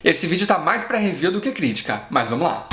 Esse vídeo tá mais pra review do que crítica, mas vamos lá.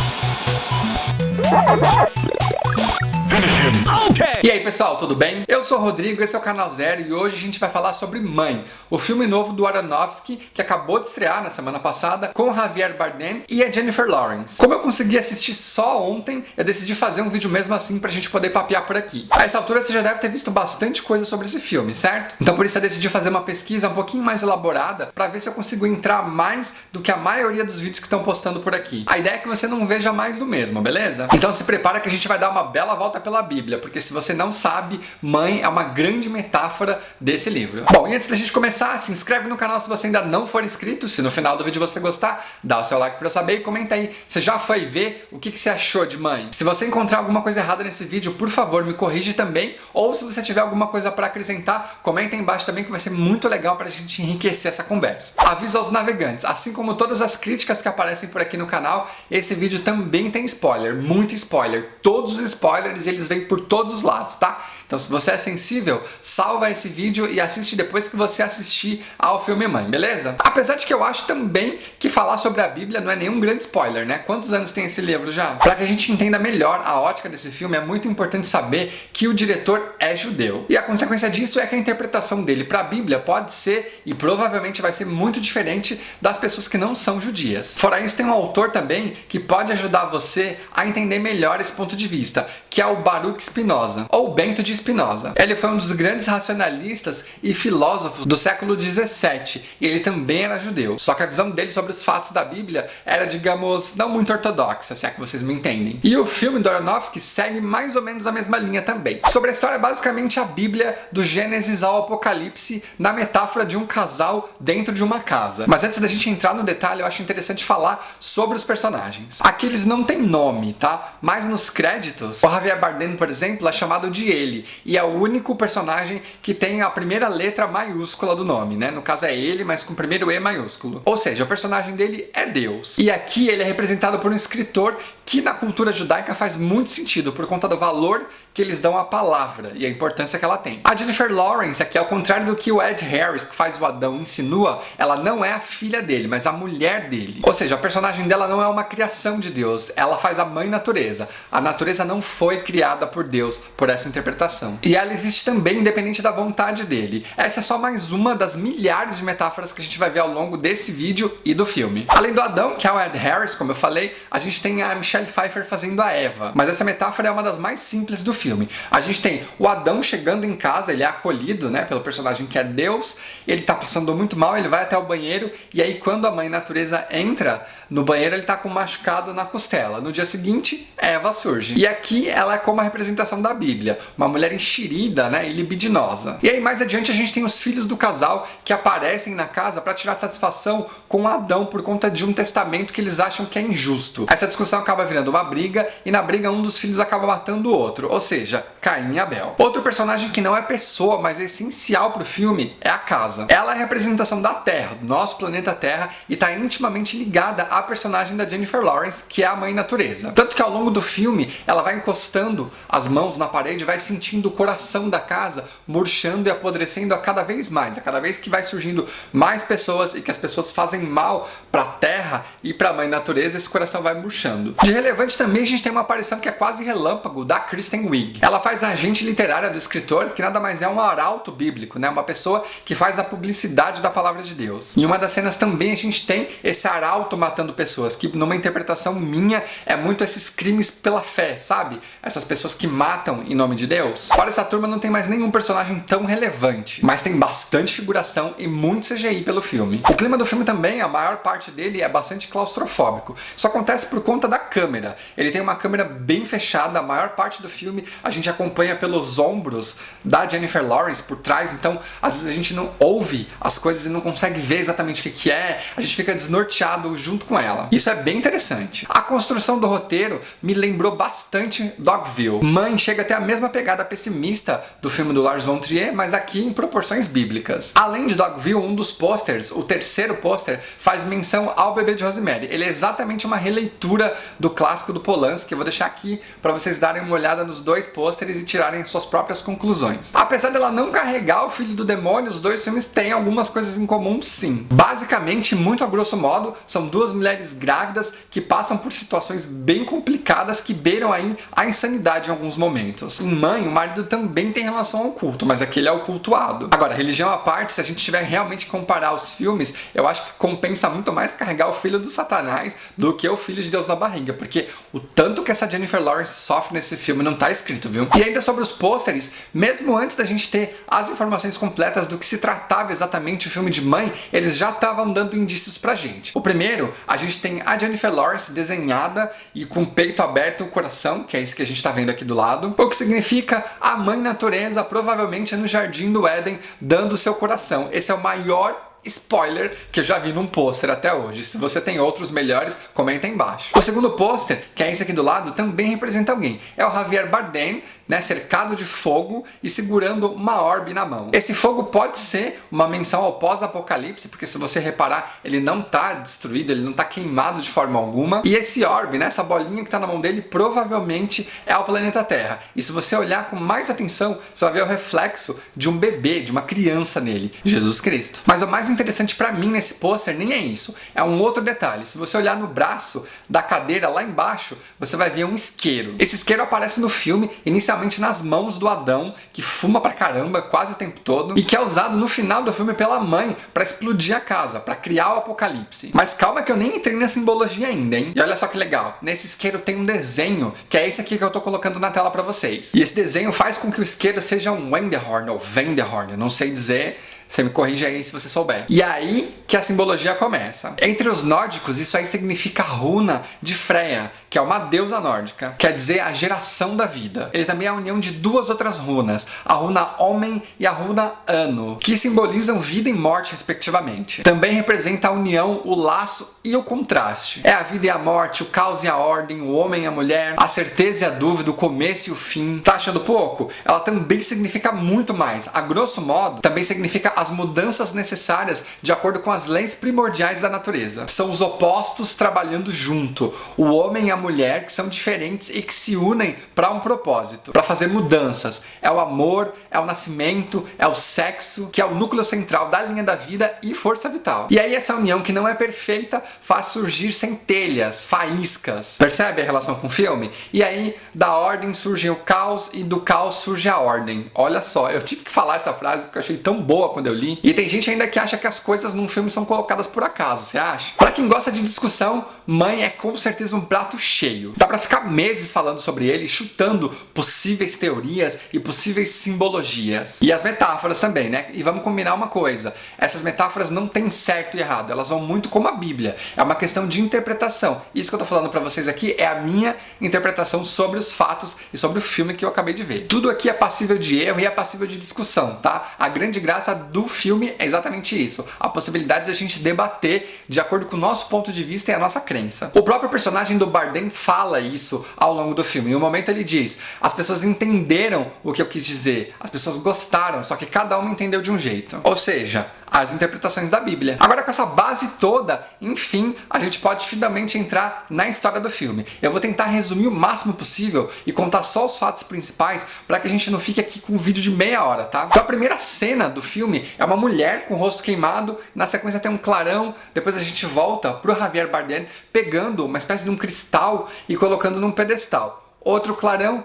E aí pessoal, tudo bem? Eu sou o Rodrigo, esse é o Canal Zero e hoje a gente vai falar sobre Mãe, o filme novo do Aronofsky que acabou de estrear na semana passada com o Javier Bardem e a Jennifer Lawrence. Como eu consegui assistir só ontem, eu decidi fazer um vídeo mesmo assim pra gente poder papear por aqui. A essa altura você já deve ter visto bastante coisa sobre esse filme, certo? Então por isso eu decidi fazer uma pesquisa um pouquinho mais elaborada pra ver se eu consigo entrar mais do que a maioria dos vídeos que estão postando por aqui. A ideia é que você não veja mais do mesmo, beleza? Então se prepara que a gente vai dar uma bela volta pela Bíblia, porque se você não sabe, Mãe é uma grande metáfora desse livro. Bom, e antes da gente começar, se inscreve no canal se você ainda não for inscrito, se no final do vídeo você gostar, dá o seu like pra eu saber e comenta aí, você já foi ver o que você achou de Mãe? Se você encontrar alguma coisa errada nesse vídeo, por favor, me corrige também, ou se você tiver alguma coisa pra acrescentar, comenta aí embaixo também que vai ser muito legal pra gente enriquecer essa conversa. Aviso aos navegantes, assim como todas as críticas que aparecem por aqui no canal, esse vídeo também tem spoiler, muito spoiler. Todos os spoilers, eles vêm por todos os lados, tá? Então se você é sensível, salva esse vídeo e assiste depois que você assistir ao filme Mãe, beleza? Apesar de que eu acho também que falar sobre a Bíblia não é nenhum grande spoiler, né? Quantos anos tem esse livro já? Para que a gente entenda melhor a ótica desse filme, é muito importante saber que o diretor é judeu. E a consequência disso é que a interpretação dele para a Bíblia pode ser, e provavelmente vai ser muito diferente das pessoas que não são judias. Fora isso, tem um autor também que pode ajudar você a entender melhor esse ponto de vista, que é o Baruch Spinoza, ou Bento de Spinoza. Ele foi um dos grandes racionalistas e filósofos do século 17 e ele também era judeu. Só que a visão dele sobre os fatos da Bíblia era, digamos, não muito ortodoxa, se é que vocês me entendem. E o filme do Aronofsky segue mais ou menos a mesma linha também. Sobre a história, basicamente a Bíblia do Gênesis ao Apocalipse na metáfora de um casal dentro de uma casa. Mas antes da gente entrar no detalhe, eu acho interessante falar sobre os personagens. Aqui eles não têm nome, tá? Mas nos créditos, o Javier Bardem, por exemplo, é chamado de ele. E é o único personagem que tem a primeira letra maiúscula do nome, né? No caso é ele, mas com o primeiro E maiúsculo. Ou seja, o personagem dele é Deus. E aqui ele é representado por um escritor que na cultura judaica faz muito sentido por conta do valor que eles dão à palavra e a importância que ela tem. A Jennifer Lawrence, aqui ao contrário do que o Ed Harris, que faz o Adão, insinua, ela não é a filha dele, mas a mulher dele. Ou seja, a personagem dela não é uma criação de Deus, ela faz a mãe natureza. A natureza não foi criada por Deus, por essa interpretação. E ela existe também independente da vontade dele. Essa é só mais uma das milhares de metáforas que a gente vai ver ao longo desse vídeo e do filme. Além do Adão, que é o Ed Harris, como eu falei, a gente tem a Michelle Pfeiffer fazendo a Eva. Mas essa metáfora é uma das mais simples do filme. A gente tem o Adão chegando em casa, ele é acolhido, né, pelo personagem que é Deus, ele tá passando muito mal, ele vai até o banheiro, e aí quando a mãe natureza entra no banheiro, ele tá com um machucado na costela. No dia seguinte, Eva surge. E aqui ela é como a representação da Bíblia, uma mulher enxerida, né, e libidinosa. E aí mais adiante a gente tem os filhos do casal que aparecem na casa para tirar satisfação com Adão por conta de um testamento que eles acham que é injusto. Essa discussão acaba virando uma briga e na briga um dos filhos acaba matando o outro, ou seja, Caim e Abel. Outro personagem que não é pessoa, mas é essencial pro filme é a casa. Ela é a representação da Terra, do nosso planeta Terra, e está intimamente ligada a personagem da Jennifer Lawrence, que é a mãe natureza. Tanto que ao longo do filme, ela vai encostando as mãos na parede, vai sentindo o coração da casa murchando e apodrecendo a cada vez mais. A cada vez que vai surgindo mais pessoas e que as pessoas fazem mal para a terra e para a mãe natureza, esse coração vai murchando. De relevante também, a gente tem uma aparição que é quase relâmpago da Kristen Wiig. Ela faz a agente literária do escritor, que nada mais é um arauto bíblico, né? Uma pessoa que faz a publicidade da palavra de Deus. Em uma das cenas também a gente tem esse arauto matando pessoas, que numa interpretação minha é muito esses crimes pela fé, sabe? Essas pessoas que matam em nome de Deus. Fora essa turma não tem mais nenhum personagem tão relevante, mas tem bastante figuração e muito CGI pelo filme. O clima do filme também, a maior parte dele é bastante claustrofóbico. Isso acontece por conta da câmera. Ele tem uma câmera bem fechada, a maior parte do filme a gente acompanha pelos ombros da Jennifer Lawrence por trás, então às vezes a gente não ouve as coisas e não consegue ver exatamente o que é, a gente fica desnorteado junto com com ela. Isso é bem interessante. A construção do roteiro me lembrou bastante Dogville. Mãe chega a ter a mesma pegada pessimista do filme do Lars von Trier, mas aqui em proporções bíblicas. Além de Dogville, um dos posters, o terceiro pôster, faz menção ao Bebê de Rosemary. Ele é exatamente uma releitura do clássico do Polanski. Eu vou deixar aqui para vocês darem uma olhada nos dois pôsteres e tirarem suas próprias conclusões. Apesar dela não carregar o filho do demônio, os dois filmes têm algumas coisas em comum, sim. Basicamente, muito a grosso modo, são duas mulheres grávidas que passam por situações bem complicadas que beiram aí a insanidade em alguns momentos. Em Mãe, o marido também tem relação ao culto, mas aquele é o cultuado. Agora, religião à parte, se a gente tiver realmente que comparar os filmes, eu acho que compensa muito mais carregar o filho do Satanás do que o filho de Deus na barriga, porque o tanto que essa Jennifer Lawrence sofre nesse filme não tá escrito, viu? E ainda sobre os pôsteres, mesmo antes da gente ter as informações completas do que se tratava exatamente o filme de Mãe, eles já estavam dando indícios pra gente. O primeiro, a gente tem a Jennifer Lawrence desenhada e com o peito aberto o coração, que é isso que a gente tá vendo aqui do lado, o que significa a mãe natureza provavelmente no jardim do Éden dando o seu coração. Esse é o maior spoiler que eu já vi num pôster até hoje. Se você tem outros melhores, comenta aí embaixo. O segundo pôster, que é esse aqui do lado, também representa alguém. É o Javier Bardem, né, cercado de fogo e segurando uma orbe na mão. Esse fogo pode ser uma menção ao pós-apocalipse, porque se você reparar, ele não está destruído, ele não está queimado de forma alguma. E esse orbe, né, essa bolinha que está na mão dele, provavelmente é o planeta Terra. E se você olhar com mais atenção, você vai ver o reflexo de um bebê, de uma criança nele, Jesus Cristo. Mas o mais interessante para mim nesse pôster nem é isso, é um outro detalhe. Se você olhar no braço da cadeira lá embaixo, você vai ver um isqueiro. Esse isqueiro aparece no filme, inicialmente nas mãos do Adão, que fuma pra caramba quase o tempo todo, e que é usado no final do filme pela mãe pra explodir a casa, pra criar o apocalipse. Mas calma que eu nem entrei na simbologia ainda, hein? E olha só que legal, nesse isqueiro tem um desenho, que é esse aqui que eu tô colocando na tela pra vocês. E esse desenho faz com que o isqueiro seja um Wendehorn, ou Wendehorn, eu não sei dizer. Você me corrige aí se você souber. E aí que a simbologia começa. Entre os nórdicos, isso aí significa a runa de Freya, que é uma deusa nórdica, quer dizer a geração da vida. Ele também é a união de duas outras runas, a runa Homem e a runa Ano, que simbolizam vida e morte respectivamente. Também representa a união, o laço e o contraste. É a vida e a morte, o caos e a ordem, o homem e a mulher, a certeza e a dúvida, o começo e o fim. Tá achando pouco? Ela também significa muito mais. A grosso modo, também significa as mudanças necessárias de acordo com as leis primordiais da natureza. São os opostos trabalhando junto. O homem e a mulher que são diferentes e que se unem para um propósito, para fazer mudanças. É o amor, é o nascimento, é o sexo, que é o núcleo central da linha da vida e força vital. E aí essa união que não é perfeita faz surgir centelhas, faíscas. Percebe a relação com o filme? E aí da ordem surge o caos e do caos surge a ordem. Olha só, eu tive que falar essa frase porque eu achei tão boa quando eu li. E tem gente ainda que acha que as coisas num filme são colocadas por acaso, você acha? Pra quem gosta de discussão, Mãe é com certeza um prato cheio. Dá pra ficar meses falando sobre ele, chutando possíveis teorias e possíveis simbologias. E as metáforas também, né? E vamos combinar uma coisa, essas metáforas não têm certo e errado, elas vão muito como a Bíblia. É uma questão de interpretação. Isso que eu tô falando pra vocês aqui é a minha interpretação sobre os fatos e sobre o filme que eu acabei de ver. Tudo aqui é passível de erro e é passível de discussão, tá? A grande graça do filme é exatamente isso, a possibilidade de a gente debater de acordo com o nosso ponto de vista e a nossa crença. O próprio personagem do Bardem fala isso ao longo do filme. Em um momento ele diz, as pessoas entenderam o que eu quis dizer, as pessoas gostaram, só que cada uma entendeu de um jeito. Ou seja, as interpretações da Bíblia. Agora com essa base toda, enfim, a gente pode finalmente entrar na história do filme. Eu vou tentar resumir o máximo possível e contar só os fatos principais para que a gente não fique aqui com um vídeo de meia hora, tá? Então a primeira cena do filme é uma mulher com o rosto queimado, na sequência tem um clarão, depois a gente volta pro Javier Bardem pegando uma espécie de um cristal e colocando num pedestal. Outro clarão,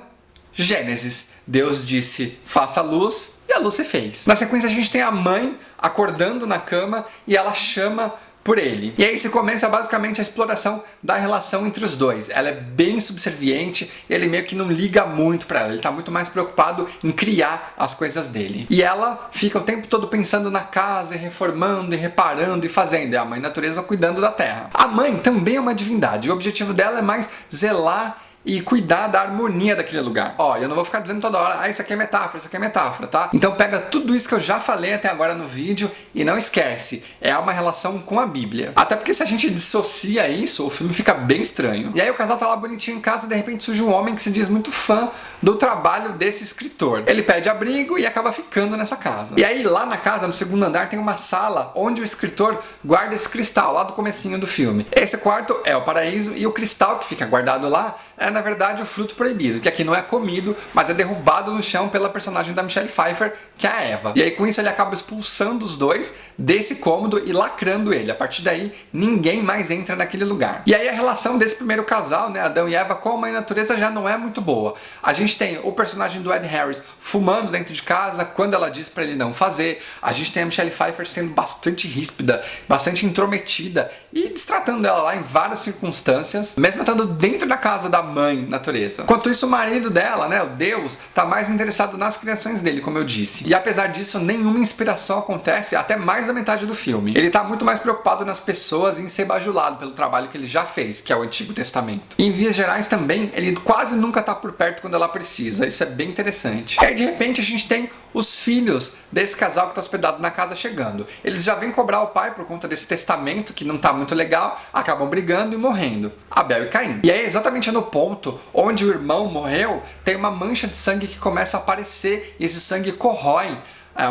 Gênesis. Deus disse, faça luz, e a luz se fez. Na sequência a gente tem a mãe acordando na cama e ela chama por ele. E aí se começa basicamente a exploração da relação entre os dois. Ela é bem subserviente, ele meio que não liga muito pra ela, ele tá muito mais preocupado em criar as coisas dele. E ela fica o tempo todo pensando na casa, e reformando, e reparando, e fazendo. É a mãe natureza cuidando da terra. A mãe também é uma divindade, o objetivo dela é mais zelar e cuidar da harmonia daquele lugar. Ó, eu não vou ficar dizendo toda hora, isso aqui é metáfora, isso aqui é metáfora, tá? Então pega tudo isso que eu já falei até agora no vídeo e não esquece, é uma relação com a Bíblia. Até porque se a gente dissocia isso, o filme fica bem estranho. E aí o casal tá lá bonitinho em casa e de repente surge um homem que se diz muito fã do trabalho desse escritor. Ele pede abrigo e acaba ficando nessa casa. E aí lá na casa, no segundo andar, tem uma sala onde o escritor guarda esse cristal, lá do comecinho do filme. Esse quarto é o paraíso e o cristal que fica guardado lá é na verdade o fruto proibido, que aqui não é comido, mas é derrubado no chão pela personagem da Michelle Pfeiffer, que é a Eva. E aí com isso ele acaba expulsando os dois desse cômodo e lacrando ele. A partir daí ninguém mais entra naquele lugar. E aí a relação desse primeiro casal, né, Adão e Eva, com a mãe natureza já não é muito boa. A gente tem o personagem do Ed Harris fumando dentro de casa quando ela diz pra ele não fazer. A gente tem a Michelle Pfeiffer sendo bastante ríspida, bastante intrometida e destratando ela lá em várias circunstâncias, mesmo estando dentro da casa da mãe natureza. Enquanto isso, o marido dela, né, o Deus, tá mais interessado nas criações dele, como eu disse. E apesar disso, nenhuma inspiração acontece até mais da metade do filme. Ele tá muito mais preocupado nas pessoas e em ser bajulado pelo trabalho que ele já fez, que é o Antigo Testamento. E em vias gerais também, ele quase nunca tá por perto quando ela precisa. Isso é bem interessante. E aí de repente a gente tem os filhos desse casal que está hospedado na casa chegando. Eles já vêm cobrar o pai por conta desse testamento que não está muito legal, acabam brigando e morrendo. Abel e Caim. E aí exatamente no ponto onde o irmão morreu, tem uma mancha de sangue que começa a aparecer e esse sangue corrói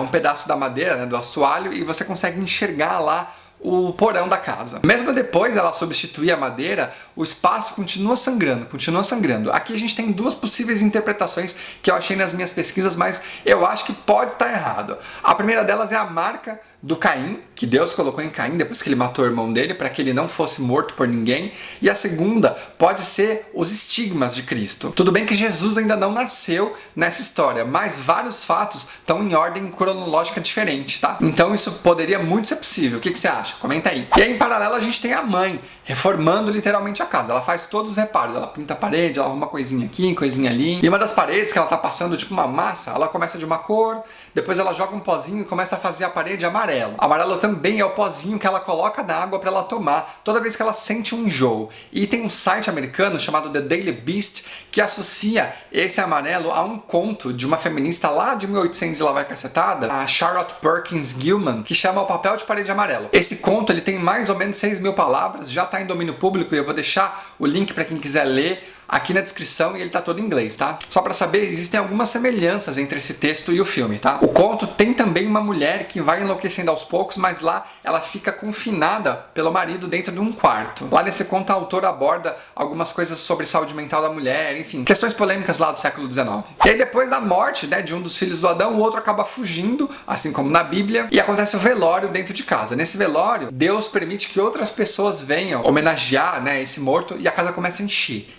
um pedaço da madeira, né, do assoalho, e você consegue enxergar lá o porão da casa. Mesmo depois dela substituir a madeira, o espaço continua sangrando, continua sangrando. Aqui a gente tem duas possíveis interpretações que eu achei nas minhas pesquisas, mas eu acho que pode estar errado. A primeira delas é a marca do Caim, que Deus colocou em Caim depois que ele matou o irmão dele, para que ele não fosse morto por ninguém. E a segunda pode ser os estigmas de Cristo. Tudo bem que Jesus ainda não nasceu nessa história, mas vários fatos estão em ordem cronológica diferente, tá? Então isso poderia muito ser possível. O que você acha? Comenta aí. E aí em paralelo a gente tem a mãe, reformando literalmente a casa. Ela faz todos os reparos, ela pinta a parede, ela arruma coisinha aqui, coisinha ali. E uma das paredes que ela tá passando, tipo uma massa, ela começa de uma cor, depois ela joga um pozinho e começa a fazer a parede amarelo. Amarelo também é o pozinho que ela coloca na água para ela tomar toda vez que ela sente um enjoo. E tem um site americano chamado The Daily Beast que associa esse amarelo a um conto de uma feminista lá de 1800 e lá vai cacetada, a Charlotte Perkins Gilman, que chama O Papel de Parede Amarelo. Esse conto ele tem mais ou menos 6.000 palavras, já está em domínio público e eu vou deixar o link para quem quiser ler aqui na descrição e ele tá todo em inglês, tá? Só pra saber, existem algumas semelhanças entre esse texto e o filme, tá? O conto tem também uma mulher que vai enlouquecendo aos poucos, mas lá ela fica confinada pelo marido dentro de um quarto. Lá nesse conto a autora aborda algumas coisas sobre saúde mental da mulher, enfim, questões polêmicas lá do século XIX. E aí depois da morte, né, de um dos filhos do Adão, o outro acaba fugindo, assim como na Bíblia, e acontece o velório dentro de casa. Nesse velório, Deus permite que outras pessoas venham homenagear, né, esse morto e a casa começa a encher.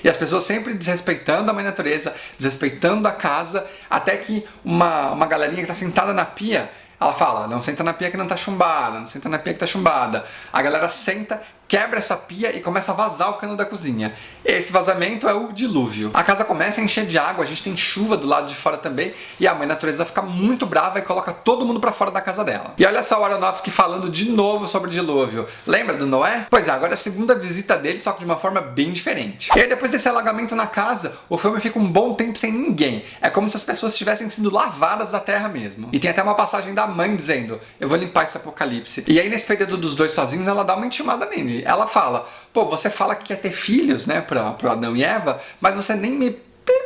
E as pessoas sempre desrespeitando a mãe natureza, desrespeitando a casa, até que uma galerinha que tá sentada na pia, ela fala, não senta na pia que não tá chumbada, não senta na pia que tá chumbada. A galera senta, quebra essa pia e começa a vazar o cano da cozinha. Esse vazamento é o dilúvio. A casa começa a encher de água, a gente tem chuva do lado de fora também, e a mãe natureza fica muito brava e coloca todo mundo pra fora da casa dela. E olha só o Aronofsky falando de novo sobre o dilúvio. Lembra do Noé? Pois é, agora é a segunda visita dele, só que de uma forma bem diferente. E aí depois desse alagamento na casa, o filme fica um bom tempo sem ninguém. É como se as pessoas tivessem sido lavadas da terra mesmo. E tem até uma passagem da mãe dizendo, eu vou limpar esse apocalipse. E aí nesse período dos dois sozinhos, ela dá uma intimada nele. Ela fala, pô, você fala que quer ter filhos, né, pro Adão e Eva, mas você nem me...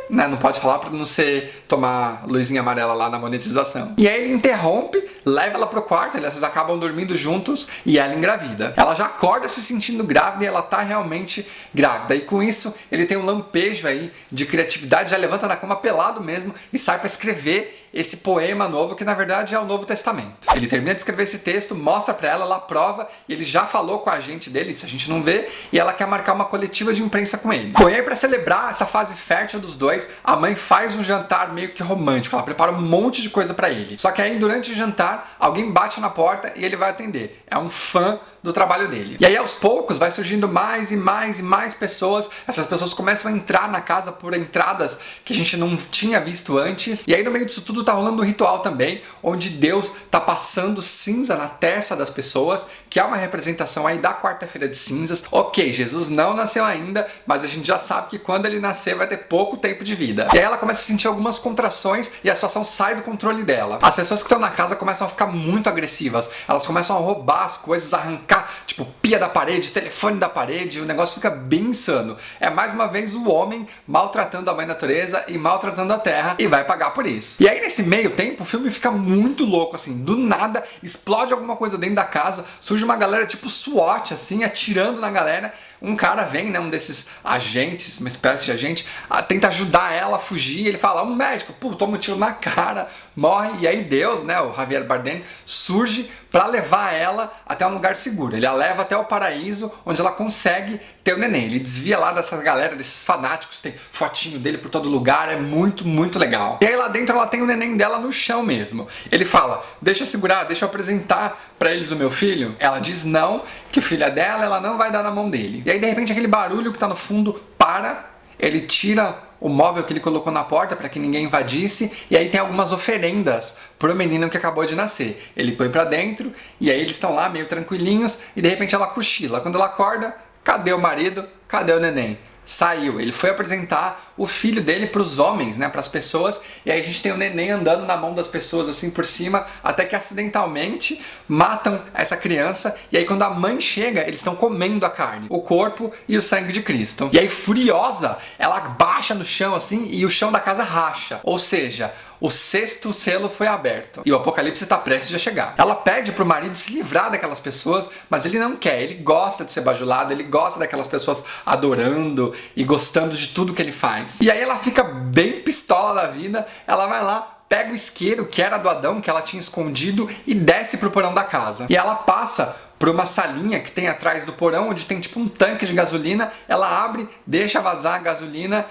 né, não pode falar pra não ser tomar luzinha amarela lá na monetização. E aí ele interrompe, leva ela pro quarto, eles acabam dormindo juntos e ela engravida. Ela já acorda se sentindo grávida e ela tá realmente grávida. E com isso, ele tem um lampejo aí de criatividade, já levanta da cama pelado mesmo e sai pra escrever esse poema novo, que na verdade é o Novo Testamento. Ele termina de escrever esse texto, mostra pra ela, ela aprova, e ele já falou com a agente dele, isso a gente não vê, e ela quer marcar uma coletiva de imprensa com ele. Bom, e aí pra celebrar essa fase fértil dos dois, a mãe faz um jantar meio que romântico, ela prepara um monte de coisa pra ele. Só que aí durante o jantar, alguém bate na porta e ele vai atender. É um fã do trabalho dele. E aí aos poucos vai surgindo mais e mais e mais pessoas. Essas pessoas começam a entrar na casa por entradas que a gente não tinha visto antes. E aí no meio disso tudo tá rolando um ritual também, onde Deus tá passando cinza na testa das pessoas que é uma representação aí da quarta-feira de cinzas. Ok, Jesus não nasceu ainda, mas a gente já sabe que quando ele nascer vai ter pouco tempo de vida. E aí ela começa a sentir algumas contrações e a situação sai do controle dela. As pessoas que estão na casa começam a ficar muito agressivas, elas começam a roubar as coisas, arrancar, tipo, pia da parede, telefone da parede, o negócio fica bem insano. É mais uma vez o homem maltratando a mãe natureza e maltratando a terra e vai pagar por isso. E aí nesse meio tempo o filme fica muito louco, assim, do nada explode alguma coisa dentro da casa, surge uma galera tipo SWAT, assim, atirando na galera. Um cara vem, né, um desses agentes, uma espécie de agente, tenta ajudar ela a fugir. Ele fala, um médico, pô, toma um tiro na cara, morre. E aí Deus, né, o Javier Bardem, surge para levar ela até um lugar seguro. Ele a leva até o paraíso, onde ela consegue ter o neném. Ele desvia lá dessa galera, desses fanáticos, tem fotinho dele por todo lugar, é muito, muito legal. E aí lá dentro ela tem o neném dela no chão mesmo. Ele fala, deixa eu segurar, deixa eu apresentar para eles o meu filho. Ela diz não, que o filho é dela, ela não vai dar na mão dele. E aí de repente aquele barulho que tá no fundo para, ele tira o móvel que ele colocou na porta para que ninguém invadisse, e aí tem algumas oferendas pro menino que acabou de nascer. Ele põe pra dentro, e aí eles estão lá meio tranquilinhos, e de repente ela cochila. Quando ela acorda, cadê o marido? Cadê o neném? Saiu, ele foi apresentar o filho dele para os homens, né, para as pessoas, e aí a gente tem o neném andando na mão das pessoas assim por cima, até que acidentalmente matam essa criança, e aí quando a mãe chega, eles estão comendo a carne, o corpo e o sangue de Cristo. E aí furiosa, ela baixa no chão assim e o chão da casa racha, ou seja, o sexto selo foi aberto e o apocalipse está prestes a chegar. Ela pede pro marido se livrar daquelas pessoas, mas ele não quer, ele gosta de ser bajulado, ele gosta daquelas pessoas adorando e gostando de tudo que ele faz. E aí ela fica bem pistola da vida, ela vai lá, pega o isqueiro que era do Adão, que ela tinha escondido, e desce pro porão da casa. E ela passa por uma salinha que tem atrás do porão, onde tem tipo um tanque de gasolina, ela abre, deixa vazar a gasolina,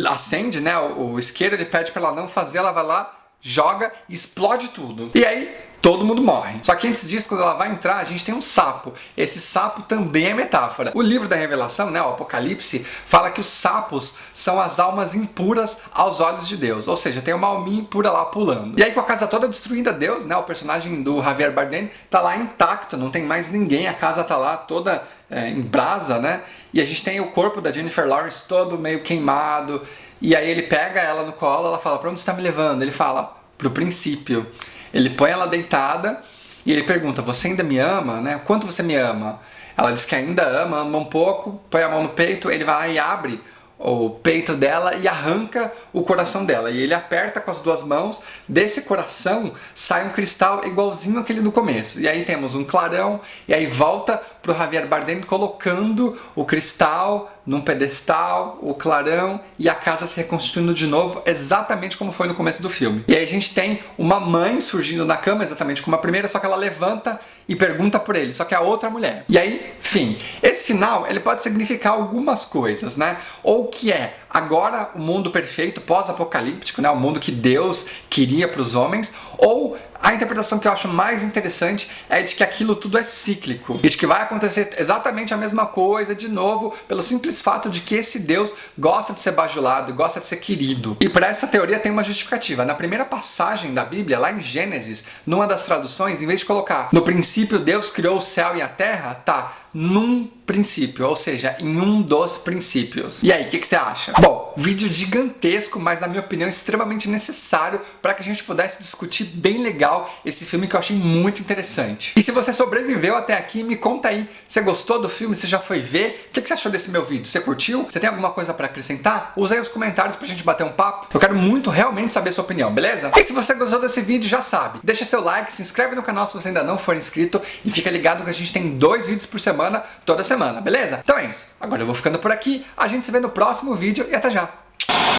acende, né, o isqueiro, ele pede pra ela não fazer, ela vai lá, joga e explode tudo. E aí todo mundo morre. Só que antes disso, quando ela vai entrar, a gente tem um sapo. Esse sapo também é metáfora. O livro da Revelação, né, o Apocalipse, fala que os sapos são as almas impuras aos olhos de Deus. Ou seja, tem uma alminha impura lá pulando. E aí com a casa toda destruída, Deus, né, o personagem do Javier Bardem, tá lá intacto, não tem mais ninguém, a casa tá lá toda em brasa, né? E a gente tem o corpo da Jennifer Lawrence todo meio queimado. E aí ele pega ela no colo, ela fala, pra onde você tá me levando? Ele fala, pro princípio. Ele põe ela deitada e ele pergunta, você ainda me ama, né? Quanto você me ama? Ela diz que ainda ama um pouco, põe a mão no peito, ele vai lá e abre o peito dela e arranca o coração dela. E ele aperta com as duas mãos, desse coração sai um cristal igualzinho aquele do começo. E aí temos um clarão, e aí volta pro Javier Bardem colocando o cristal num pedestal, o clarão, e a casa se reconstruindo de novo, exatamente como foi no começo do filme. E aí a gente tem uma mãe surgindo na cama, exatamente como a primeira, só que ela levanta e pergunta por ele, só que é a outra mulher. E aí, fim. Esse final, ele pode significar algumas coisas, né? Ou que é agora o mundo perfeito, pós-apocalíptico, né? O mundo que Deus queria para os homens, ou a interpretação que eu acho mais interessante é de que aquilo tudo é cíclico e de que vai acontecer exatamente a mesma coisa de novo, pelo simples fato de que esse Deus gosta de ser bajulado, gosta de ser querido. E para essa teoria tem uma justificativa. Na primeira passagem da Bíblia, lá em Gênesis, numa das traduções, em vez de colocar no princípio Deus criou o céu e a terra, tá num princípio, ou seja, em um dos princípios. E aí, o que você acha? Bom, vídeo gigantesco, mas na minha opinião extremamente necessário para que a gente pudesse discutir bem legal esse filme que eu achei muito interessante. E se você sobreviveu até aqui, me conta aí, você gostou do filme? Você já foi ver? O que você achou desse meu vídeo? Você curtiu? Você tem alguma coisa para acrescentar? Usa aí os comentários pra gente bater um papo. Eu quero muito realmente saber a sua opinião, beleza? E se você gostou desse vídeo, já sabe, deixa seu like, se inscreve no canal se você ainda não for inscrito e fica ligado que a gente tem 2 vídeos por semana, toda semana, beleza? Então é isso. Agora eu vou ficando por aqui, a gente se vê no próximo vídeo e até já!